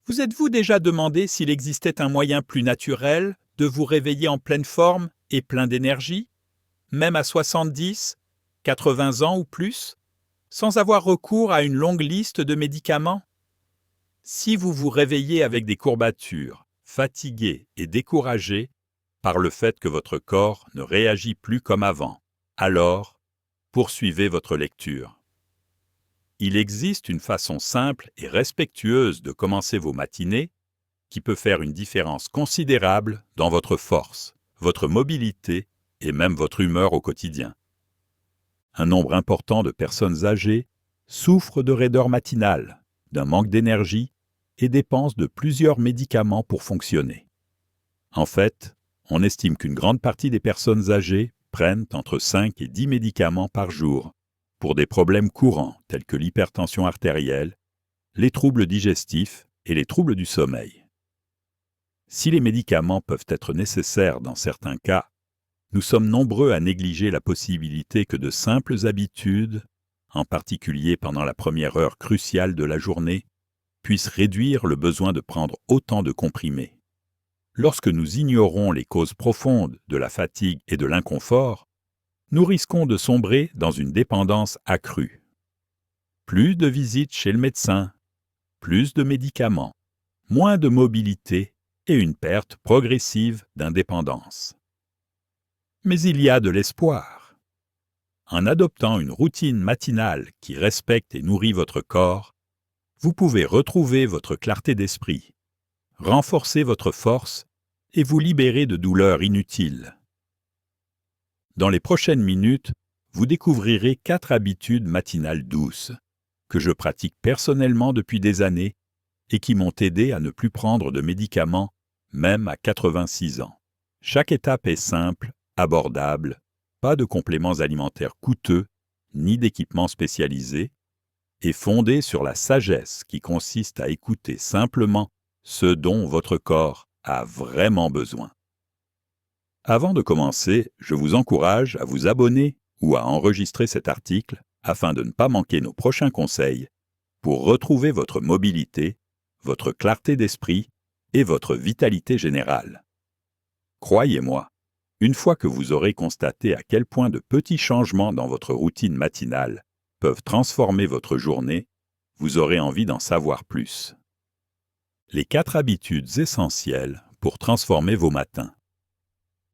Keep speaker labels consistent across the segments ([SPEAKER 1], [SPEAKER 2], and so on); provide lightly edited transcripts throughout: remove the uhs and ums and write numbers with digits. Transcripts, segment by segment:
[SPEAKER 1] Vous êtes-vous déjà demandé s'il existait un moyen plus naturel de vous réveiller en pleine forme et plein d'énergie, même à 70, 80 ans ou plus, sans avoir recours à une longue liste de médicaments? Si vous vous réveillez avec des courbatures, fatigué et découragé par le fait que votre corps ne réagit plus comme avant, alors poursuivez votre lecture. Il existe une façon simple et respectueuse de commencer vos matinées qui peut faire une différence considérable dans votre force, votre mobilité et même votre humeur au quotidien. Un nombre important de personnes âgées souffrent de raideur matinale, d'un manque d'énergie et dépensent de plusieurs médicaments pour fonctionner. En fait, on estime qu'une grande partie des personnes âgées prennent entre 5 et 10 médicaments par jour pour des problèmes courants tels que l'hypertension artérielle, les troubles digestifs et les troubles du sommeil. Si les médicaments peuvent être nécessaires dans certains cas, nous sommes nombreux à négliger la possibilité que de simples habitudes, en particulier pendant la première heure cruciale de la journée, puissent réduire le besoin de prendre autant de comprimés. Lorsque nous ignorons les causes profondes de la fatigue et de l'inconfort, nous risquons de sombrer dans une dépendance accrue. Plus de visites chez le médecin, plus de médicaments, moins de mobilité et une perte progressive d'indépendance. Mais il y a de l'espoir. En adoptant une routine matinale qui respecte et nourrit votre corps, vous pouvez retrouver votre clarté d'esprit, renforcer votre force et vous libérer de douleurs inutiles. Dans les prochaines minutes, vous découvrirez 4 habitudes matinales douces que je pratique personnellement depuis des années et qui m'ont aidé à ne plus prendre de médicaments même à 86 ans. Chaque étape est simple, abordable, pas de compléments alimentaires coûteux ni d'équipements spécialisés, et fondée sur la sagesse qui consiste à écouter simplement ce dont votre corps a vraiment besoin. Avant de commencer, je vous encourage à vous abonner ou à enregistrer cet article afin de ne pas manquer nos prochains conseils pour retrouver votre mobilité, votre clarté d'esprit et votre vitalité générale. Croyez-moi, une fois que vous aurez constaté à quel point de petits changements dans votre routine matinale peuvent transformer votre journée, vous aurez envie d'en savoir plus. Les 4 habitudes essentielles pour transformer vos matins.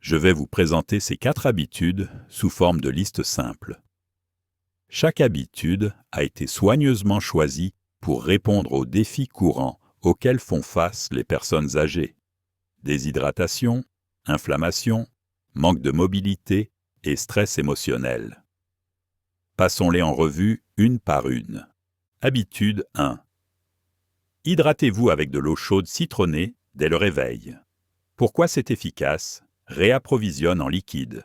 [SPEAKER 1] Je vais vous présenter ces 4 habitudes sous forme de liste simple. Chaque habitude a été soigneusement choisie pour répondre aux défis courants auxquels font face les personnes âgées. Déshydratation, inflammation, manque de mobilité et stress émotionnel. Passons-les en revue une par une. Habitude 1. Hydratez-vous avec de l'eau chaude citronnée dès le réveil. Pourquoi c'est efficace? Réapprovisionne en liquide.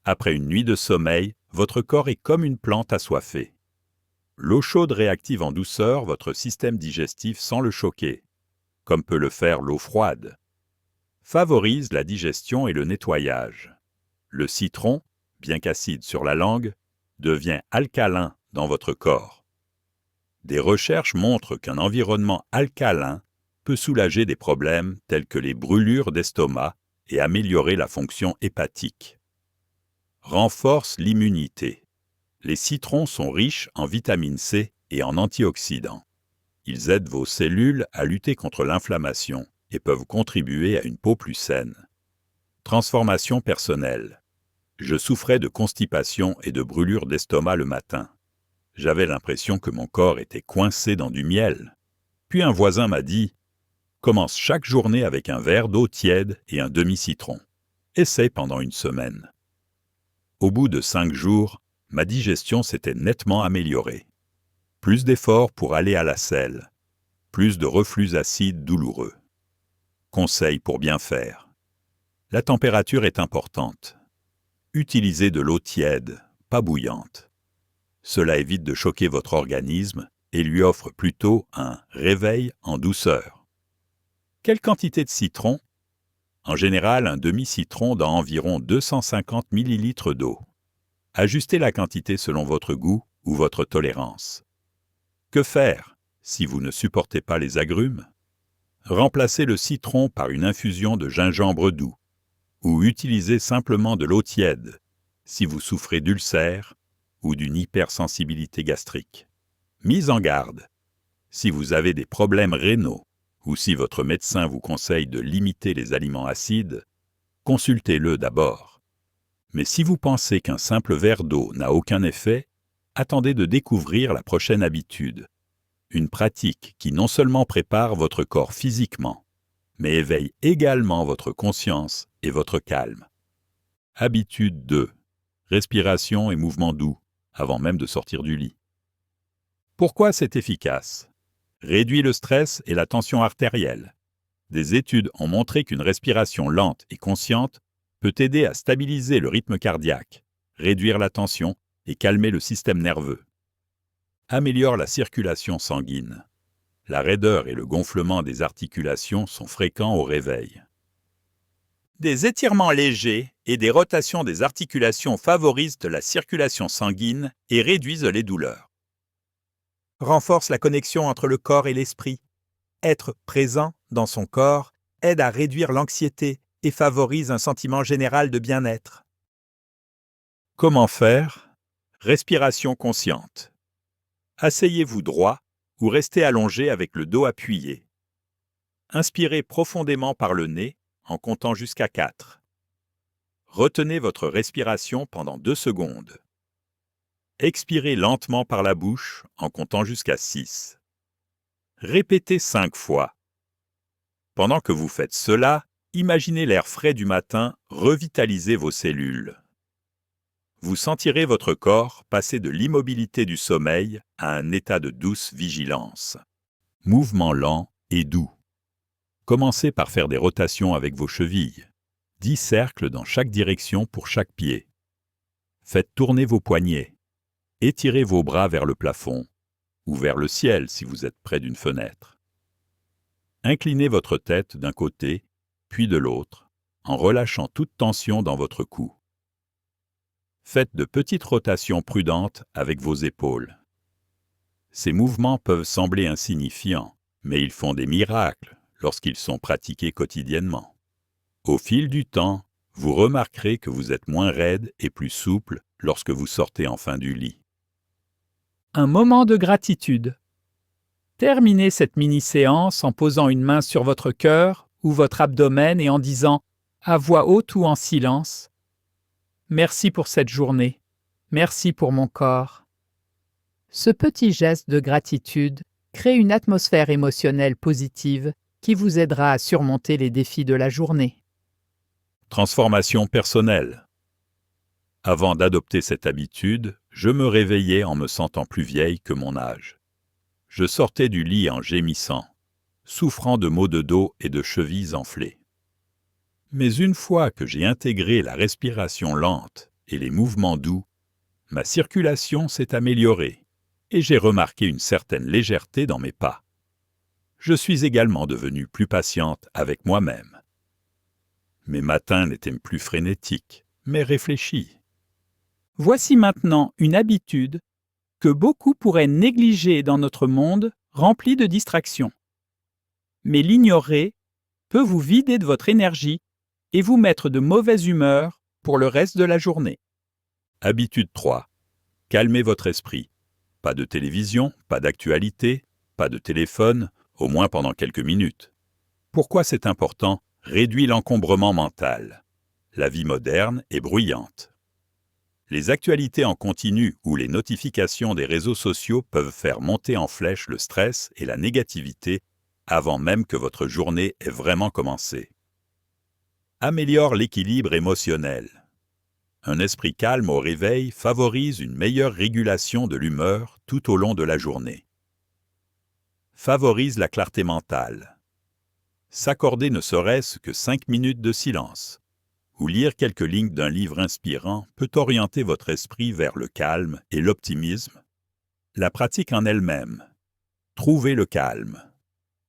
[SPEAKER 1] Après une nuit de sommeil, votre corps est comme une plante assoiffée. L'eau chaude réactive en douceur votre système digestif sans le choquer, comme peut le faire l'eau froide. Favorise la digestion et le nettoyage. Le citron, bien qu'acide sur la langue, devient alcalin dans votre corps. Des recherches montrent qu'un environnement alcalin peut soulager des problèmes tels que les brûlures d'estomac et améliorer la fonction hépatique. Renforce l'immunité. Les citrons sont riches en vitamine C et en antioxydants. Ils aident vos cellules à lutter contre l'inflammation et peuvent contribuer à une peau plus saine. Transformation personnelle. Je souffrais de constipation et de brûlures d'estomac le matin. J'avais l'impression que mon corps était coincé dans du miel. Puis un voisin m'a dit « Commence chaque journée avec un verre d'eau tiède et un demi-citron. Essaye pendant une semaine. » Au bout de 5 jours, ma digestion s'était nettement améliorée. Plus d'efforts pour aller à la selle. Plus de reflux acide douloureux. Conseil pour bien faire. La température est importante. Utilisez de l'eau tiède, pas bouillante. Cela évite de choquer votre organisme et lui offre plutôt un réveil en douceur. Quelle quantité de citron? En général, un demi-citron dans environ 250 ml d'eau. Ajustez la quantité selon votre goût ou votre tolérance. Que faire si vous ne supportez pas les agrumes? Remplacez le citron par une infusion de gingembre doux, ou utilisez simplement de l'eau tiède si vous souffrez d'ulcères ou d'une hypersensibilité gastrique. Mise en garde, si vous avez des problèmes rénaux ou si votre médecin vous conseille de limiter les aliments acides, consultez-le d'abord. Mais si vous pensez qu'un simple verre d'eau n'a aucun effet, attendez de découvrir la prochaine habitude. Une pratique qui non seulement prépare votre corps physiquement, mais éveille également votre conscience et votre calme. Habitude 2. Respiration et mouvement doux, avant même de sortir du lit. Pourquoi c'est efficace? Réduit le stress et la tension artérielle. Des études ont montré qu'une respiration lente et consciente peut aider à stabiliser le rythme cardiaque, réduire la tension et calmer le système nerveux. Améliore la circulation sanguine. La raideur et le gonflement des articulations sont fréquents au réveil. Des étirements légers et des rotations des articulations favorisent la circulation sanguine et réduisent les douleurs. Renforce la connexion entre le corps et l'esprit. Être présent dans son corps aide à réduire l'anxiété et favorise un sentiment général de bien-être. Comment faire? Respiration consciente. Asseyez-vous droit ou restez allongé avec le dos appuyé. Inspirez profondément par le nez en comptant jusqu'à 4. Retenez votre respiration pendant 2 secondes. Expirez lentement par la bouche en comptant jusqu'à 6. Répétez 5 fois. Pendant que vous faites cela, imaginez l'air frais du matin revitaliser vos cellules. Vous sentirez votre corps passer de l'immobilité du sommeil à un état de douce vigilance. Mouvement lent et doux. Commencez par faire des rotations avec vos chevilles. 10 cercles dans chaque direction pour chaque pied. Faites tourner vos poignets. Étirez vos bras vers le plafond ou vers le ciel si vous êtes près d'une fenêtre. Inclinez votre tête d'un côté, puis de l'autre, en relâchant toute tension dans votre cou. Faites de petites rotations prudentes avec vos épaules. Ces mouvements peuvent sembler insignifiants, mais ils font des miracles lorsqu'ils sont pratiqués quotidiennement. Au fil du temps, vous remarquerez que vous êtes moins raide et plus souple lorsque vous sortez enfin du lit. Un moment de gratitude. Terminez cette mini-séance en posant une main sur votre cœur ou votre abdomen et en disant, à voix haute ou en silence, « Merci pour cette journée. Merci pour mon corps. » Ce petit geste de gratitude crée une atmosphère émotionnelle positive qui vous aidera à surmonter les défis de la journée. Transformation personnelle. Avant d'adopter cette habitude, je me réveillais en me sentant plus vieille que mon âge. Je sortais du lit en gémissant, souffrant de maux de dos et de chevilles enflées. Mais une fois que j'ai intégré la respiration lente et les mouvements doux, ma circulation s'est améliorée et j'ai remarqué une certaine légèreté dans mes pas. Je suis également devenue plus patiente avec moi-même. Mes matins n'étaient plus frénétiques, mais réfléchis. Voici maintenant une habitude que beaucoup pourraient négliger dans notre monde rempli de distractions. Mais l'ignorer peut vous vider de votre énergie et vous mettre de mauvaise humeur pour le reste de la journée. Habitude 3. Calmez votre esprit. Pas de télévision, pas d'actualité, pas de téléphone, au moins pendant quelques minutes. Pourquoi c'est important? Réduit l'encombrement mental. La vie moderne est bruyante. Les actualités en continu ou les notifications des réseaux sociaux peuvent faire monter en flèche le stress et la négativité avant même que votre journée ait vraiment commencé. Améliore l'équilibre émotionnel. Un esprit calme au réveil favorise une meilleure régulation de l'humeur tout au long de la journée. Favorise la clarté mentale. S'accorder ne serait-ce que 5 minutes de silence ou lire quelques lignes d'un livre inspirant peut orienter votre esprit vers le calme et l'optimisme. La pratique en elle-même. Trouvez le calme.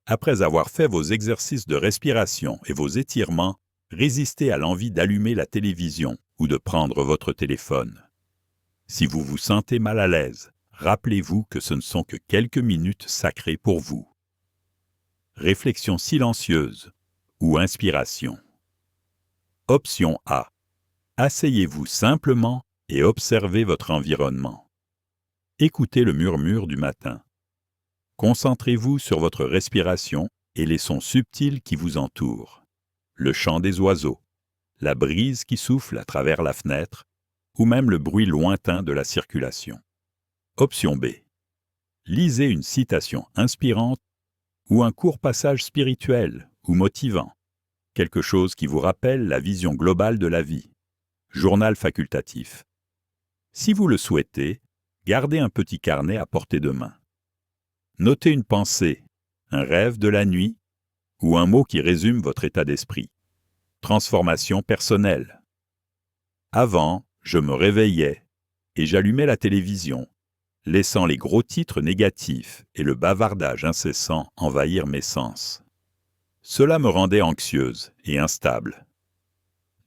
[SPEAKER 1] Après avoir fait vos exercices de respiration et vos étirements, résistez à l'envie d'allumer la télévision ou de prendre votre téléphone. Si vous vous sentez mal à l'aise, rappelez-vous que ce ne sont que quelques minutes sacrées pour vous. réflexion silencieuse ou inspiration. Option A. Asseyez-vous simplement et observez votre environnement. Écoutez le murmure du matin. Concentrez-vous sur votre respiration et les sons subtils qui vous entourent. Le chant des oiseaux, la brise qui souffle à travers la fenêtre, ou même le bruit lointain de la circulation. Option B. Lisez une citation inspirante ou un court passage spirituel ou motivant, quelque chose qui vous rappelle la vision globale de la vie. Journal facultatif. Si vous le souhaitez, gardez un petit carnet à portée de main. Notez une pensée, un rêve de la nuit ou un mot qui résume votre état d'esprit. Transformation personnelle. Avant, je me réveillais et j'allumais la télévision, laissant les gros titres négatifs et le bavardage incessant envahir mes sens. Cela me rendait anxieuse et instable.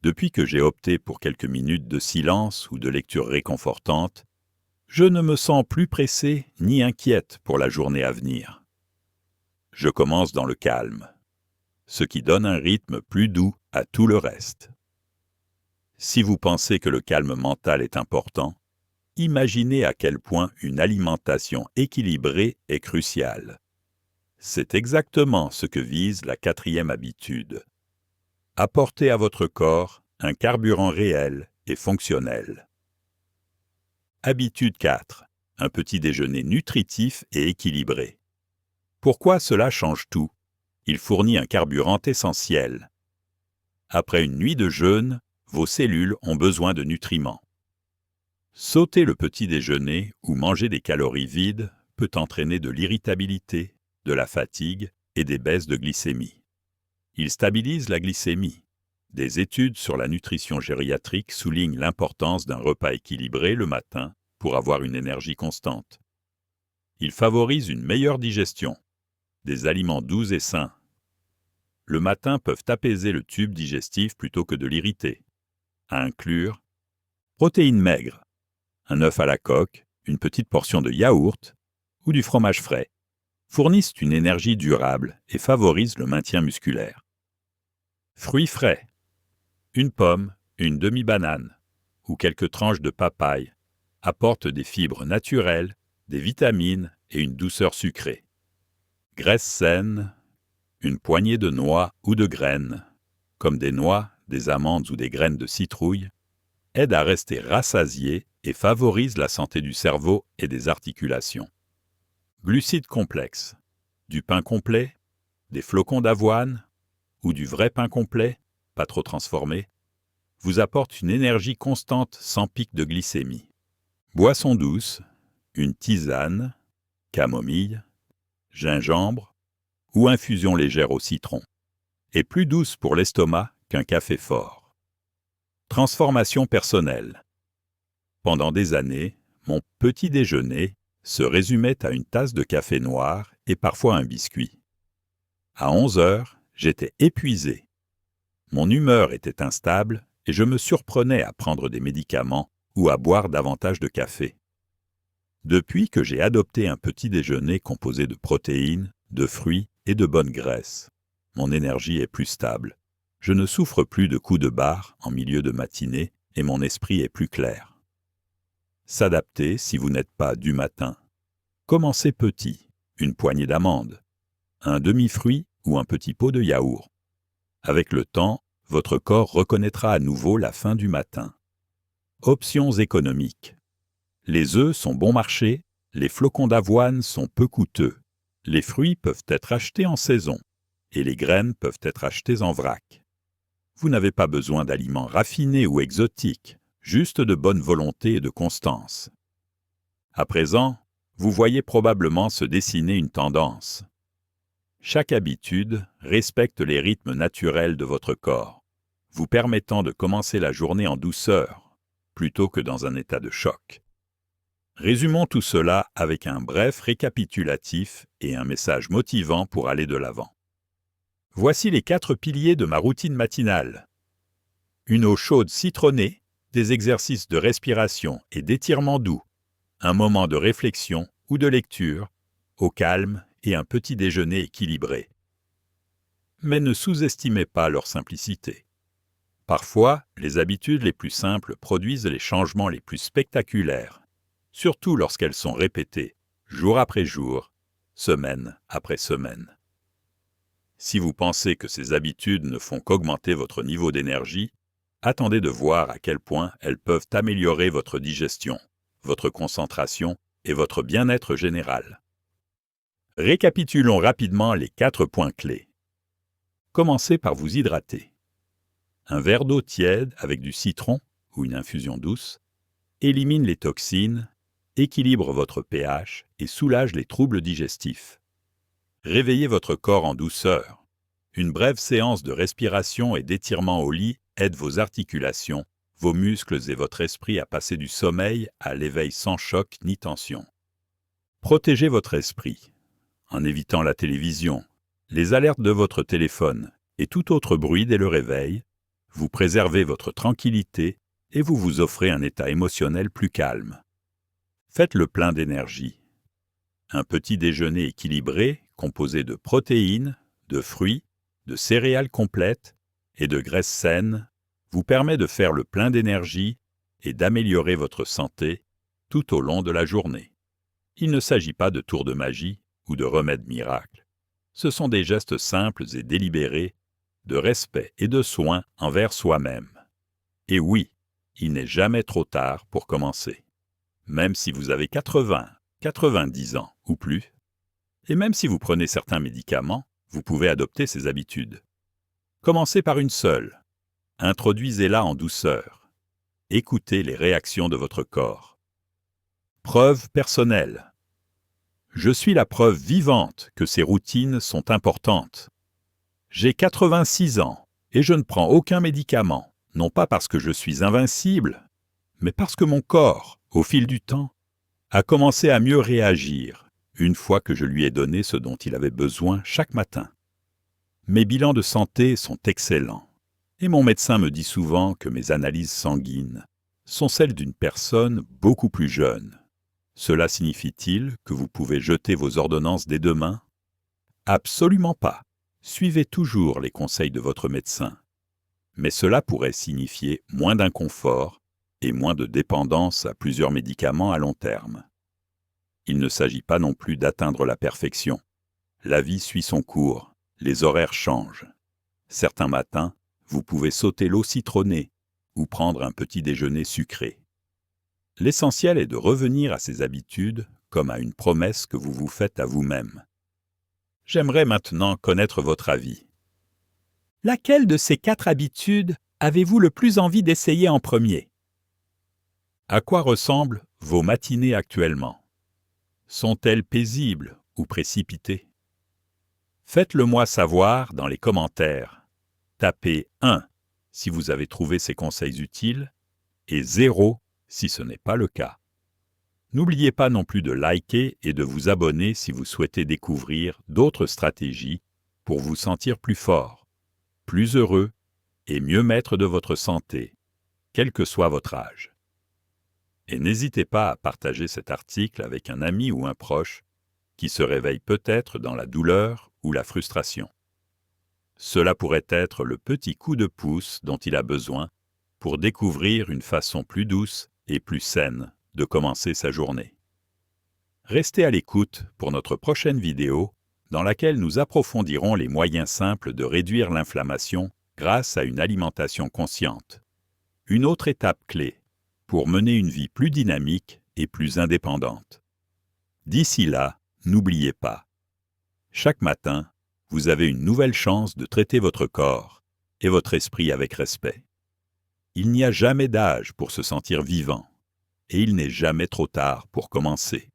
[SPEAKER 1] Depuis que j'ai opté pour quelques minutes de silence ou de lecture réconfortante, je ne me sens plus pressée ni inquiète pour la journée à venir. Je commence dans le calme, ce qui donne un rythme plus doux à tout le reste. Si vous pensez que le calme mental est important, imaginez à quel point une alimentation équilibrée est cruciale. C'est exactement ce que vise la 4e habitude. Apporter à votre corps un carburant réel et fonctionnel. Habitude 4. Un petit déjeuner nutritif et équilibré. Pourquoi cela change tout? Il fournit un carburant essentiel. Après une nuit de jeûne, vos cellules ont besoin de nutriments. Sauter le petit déjeuner ou manger des calories vides peut entraîner de l'irritabilité, de la fatigue et des baisses de glycémie. Il stabilise la glycémie. Des études sur la nutrition gériatrique soulignent l'importance d'un repas équilibré le matin pour avoir une énergie constante. Il favorise une meilleure digestion. Des aliments doux et sains. Le matin peuvent apaiser le tube digestif plutôt que de l'irriter. À inclure, protéines maigres, un œuf à la coque, une petite portion de yaourt ou du fromage frais, fournissent une énergie durable et favorisent le maintien musculaire. Fruits frais, une pomme, une demi-banane ou quelques tranches de papaye apportent des fibres naturelles, des vitamines et une douceur sucrée. Graisse saine, une poignée de noix ou de graines, comme des noix, des amandes ou des graines de citrouille, aide à rester rassasié et favorise la santé du cerveau et des articulations. Glucides complexes, du pain complet, des flocons d'avoine ou du vrai pain complet, pas trop transformé, vous apportent une énergie constante sans pic de glycémie. Boisson douce, une tisane, camomille, gingembre ou infusion légère au citron, et plus douce pour l'estomac qu'un café fort. Transformation personnelle. Pendant des années, mon petit déjeuner se résumait à une tasse de café noir et parfois un biscuit. À 11 heures, j'étais épuisé. Mon humeur était instable et je me surprenais à prendre des médicaments ou à boire davantage de café. Depuis que j'ai adopté un petit déjeuner composé de protéines, de fruits et de bonnes graisses, mon énergie est plus stable. Je ne souffre plus de coups de barre en milieu de matinée et mon esprit est plus clair. S'adapter si vous n'êtes pas du matin. Commencez petit, une poignée d'amandes, un demi-fruit ou un petit pot de yaourt. Avec le temps, votre corps reconnaîtra à nouveau la faim du matin. Options économiques. Les œufs sont bon marché, les flocons d'avoine sont peu coûteux, les fruits peuvent être achetés en saison et les graines peuvent être achetées en vrac. Vous n'avez pas besoin d'aliments raffinés ou exotiques, juste de bonne volonté et de constance. À présent, vous voyez probablement se dessiner une tendance. Chaque habitude respecte les rythmes naturels de votre corps, vous permettant de commencer la journée en douceur, plutôt que dans un état de choc. Résumons tout cela avec un bref récapitulatif et un message motivant pour aller de l'avant. Voici les 4 piliers de ma routine matinale. Une eau chaude citronnée, des exercices de respiration et d'étirement doux, un moment de réflexion ou de lecture, au calme et un petit déjeuner équilibré. Mais ne sous-estimez pas leur simplicité. Parfois, les habitudes les plus simples produisent les changements les plus spectaculaires, surtout lorsqu'elles sont répétées, jour après jour, semaine après semaine. Si vous pensez que ces habitudes ne font qu'augmenter votre niveau d'énergie, attendez de voir à quel point elles peuvent améliorer votre digestion, votre concentration et votre bien-être général. Récapitulons rapidement les 4 points clés. Commencez par vous hydrater. Un verre d'eau tiède avec du citron ou une infusion douce élimine les toxines, équilibre votre pH et soulage les troubles digestifs. Réveillez votre corps en douceur. Une brève séance de respiration et d'étirement au lit aide vos articulations, vos muscles et votre esprit à passer du sommeil à l'éveil sans choc ni tension. Protégez votre esprit en évitant la télévision, les alertes de votre téléphone et tout autre bruit dès le réveil. Vous préservez votre tranquillité et vous vous offrez un état émotionnel plus calme. Faites le plein d'énergie. Un petit déjeuner équilibré, composé de protéines, de fruits, de céréales complètes et de graisses saines, vous permet de faire le plein d'énergie et d'améliorer votre santé tout au long de la journée. Il ne s'agit pas de tours de magie ou de remèdes miracles. Ce sont des gestes simples et délibérés de respect et de soin envers soi-même. Et oui, il n'est jamais trop tard pour commencer. Même si vous avez 80, 90 ans ou plus, et même si vous prenez certains médicaments, vous pouvez adopter ces habitudes. Commencez par une seule. Introduisez-la en douceur. Écoutez les réactions de votre corps. Preuve personnelle. Je suis la preuve vivante que ces routines sont importantes. J'ai 86 ans et je ne prends aucun médicament, non pas parce que je suis invincible, mais parce que mon corps, au fil du temps, a commencé à mieux réagir une fois que je lui ai donné ce dont il avait besoin chaque matin. Mes bilans de santé sont excellents et mon médecin me dit souvent que mes analyses sanguines sont celles d'une personne beaucoup plus jeune. Cela signifie-t-il que vous pouvez jeter vos ordonnances dès demain? Absolument pas. Suivez toujours les conseils de votre médecin. Mais cela pourrait signifier moins d'inconfort et moins de dépendance à plusieurs médicaments à long terme. Il ne s'agit pas non plus d'atteindre la perfection. La vie suit son cours, les horaires changent. Certains matins, vous pouvez sauter l'eau citronnée ou prendre un petit déjeuner sucré. L'essentiel est de revenir à ces habitudes comme à une promesse que vous vous faites à vous-même. J'aimerais maintenant connaître votre avis. Laquelle de ces 4 habitudes avez-vous le plus envie d'essayer en premier? À quoi ressemblent vos matinées actuellement? Sont-elles paisibles ou précipitées? Faites-le moi savoir dans les commentaires. Tapez 1 si vous avez trouvé ces conseils utiles et 0 si ce n'est pas le cas. N'oubliez pas non plus de liker et de vous abonner si vous souhaitez découvrir d'autres stratégies pour vous sentir plus fort, plus heureux et mieux maître de votre santé, quel que soit votre âge. Et n'hésitez pas à partager cet article avec un ami ou un proche qui se réveille peut-être dans la douleur ou la frustration. Cela pourrait être le petit coup de pouce dont il a besoin pour découvrir une façon plus douce et plus saine de commencer sa journée. Restez à l'écoute pour notre prochaine vidéo dans laquelle nous approfondirons les moyens simples de réduire l'inflammation grâce à une alimentation consciente. Une autre étape clé pour mener une vie plus dynamique et plus indépendante. D'ici là, n'oubliez pas, chaque matin, vous avez une nouvelle chance de traiter votre corps et votre esprit avec respect. Il n'y a jamais d'âge pour se sentir vivant, et il n'est jamais trop tard pour commencer.